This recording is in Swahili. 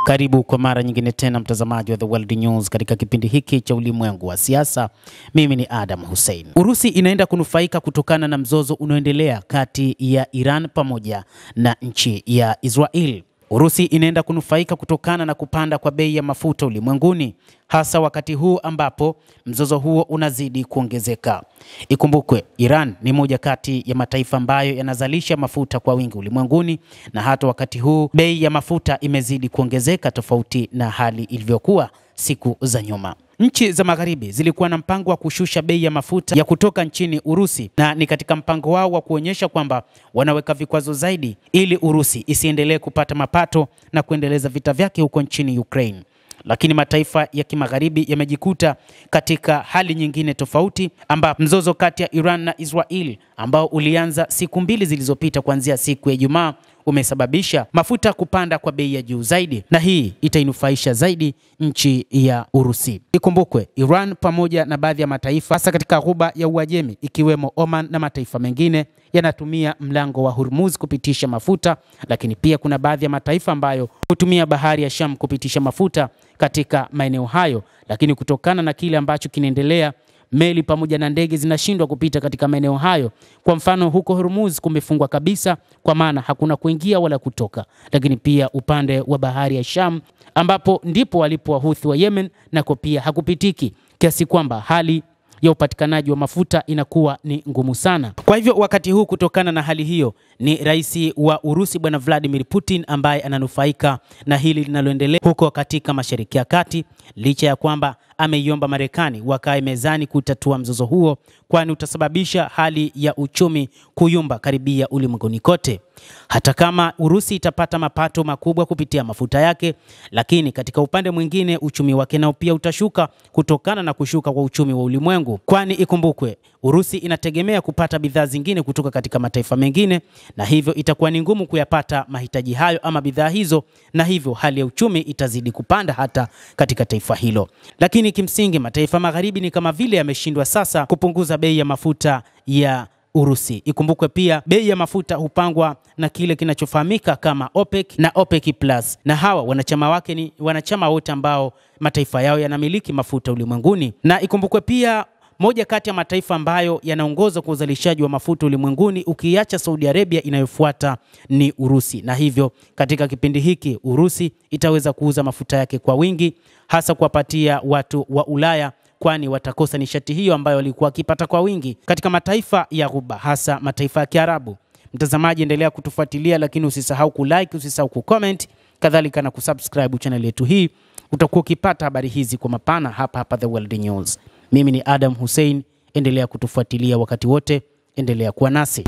Karibu kwa mara nyingine tena mtazamaji wa The World News katika kipindi hiki cha ulimwengu wa siasa. Mimi ni Adam Hussein. Urusi inaenda kunufaika kutokana na mzozo unaoendelea kati ya Iran pamoja na nchi ya Israel. Urusi inaenda kunufaika kutokana na kupanda kwa bei ya mafuta ulimwenguni, hasa wakati huu ambapo mzozo huo unazidi kuongezeka. Ikumbukwe, Iran ni moja kati ya mataifa ambayo yanazalisha mafuta kwa wingi ulimwenguni, na hata wakati huu bei ya mafuta imezidi kuongezeka tofauti na hali ilivyokuwa siku za nyuma. Nchi za magharibi zilikuwa na mpango wa kushusha bei ya mafuta ya kutoka nchini Urusi, na ni katika mpango wao wa kuonyesha kwamba wanaweka vikwazo zaidi ili Urusi isiendelee kupata mapato na kuendeleza vita vyake huko nchini Ukraine. Lakini mataifa ya kimagharibi yamejikuta katika hali nyingine tofauti, ambapo mzozo kati ya Iran na Israel ambao ulianza siku mbili zilizopita kuanzia siku ya Ijumaa umesababisha mafuta kupanda kwa bei ya juu zaidi, na hii itainufaisha zaidi nchi ya Urusi. Ikumbukwe, Iran pamoja na baadhi ya mataifa hasa katika ghuba ya Uajemi ikiwemo Oman na mataifa mengine yanatumia mlango wa Hormuz kupitisha mafuta, lakini pia kuna baadhi ya mataifa ambayo hutumia bahari ya Sham kupitisha mafuta katika maeneo hayo, lakini kutokana na kile ambacho kinaendelea, meli pamoja na ndege zinashindwa kupita katika maeneo hayo. Kwa mfano, huko Hormuz kumefungwa kabisa, kwa maana hakuna kuingia wala kutoka. Lakini pia upande wa bahari ya Sham ambapo ndipo walipo Wahuthi wa Yemen, nako pia hakupitiki, kiasi kwamba hali ya upatikanaji wa mafuta inakuwa ni ngumu sana. Kwa hivyo wakati huu, kutokana na hali hiyo, ni rais wa Urusi Bwana Vladimir Putin ambaye ananufaika na hili linaloendelea huko katika Mashariki ya Kati, licha ya kwamba ameiomba Marekani wakae mezani kutatua mzozo huo, kwani utasababisha hali ya uchumi kuyumba karibia ulimwenguni kote. Hata kama Urusi itapata mapato makubwa kupitia mafuta yake, lakini katika upande mwingine uchumi wake nao pia utashuka kutokana na kushuka kwa uchumi wa ulimwengu, kwani ikumbukwe, Urusi inategemea kupata bidhaa zingine kutoka katika mataifa mengine, na hivyo itakuwa ni ngumu kuyapata mahitaji hayo ama bidhaa hizo, na hivyo hali ya uchumi itazidi kupanda hata katika taifa hilo. Lakini kimsingi mataifa magharibi ni kama vile yameshindwa sasa kupunguza bei ya mafuta ya Urusi. Ikumbukwe pia bei ya mafuta hupangwa na kile kinachofahamika kama OPEC na OPEC Plus, na hawa wanachama wake ni wanachama wote ambao mataifa yao yanamiliki mafuta ulimwenguni. Na ikumbukwe pia moja kati ya mataifa ambayo yanaongoza kwa uzalishaji wa mafuta ulimwenguni, ukiacha Saudi Arabia, inayofuata ni Urusi. Na hivyo katika kipindi hiki Urusi itaweza kuuza mafuta yake kwa wingi, hasa kuwapatia watu wa Ulaya, kwani watakosa nishati hiyo ambayo walikuwa wakipata kwa wingi katika mataifa ya ghuba, hasa mataifa ya Kiarabu. Mtazamaji, endelea kutufuatilia, lakini usisahau kulike, usisahau kucomment, kadhalika na kusubscribe channel yetu hii. Utakuwa ukipata habari hizi kwa mapana hapa The World News. Mimi ni Adam Hussein, endelea kutufuatilia wakati wote, endelea kuwa nasi.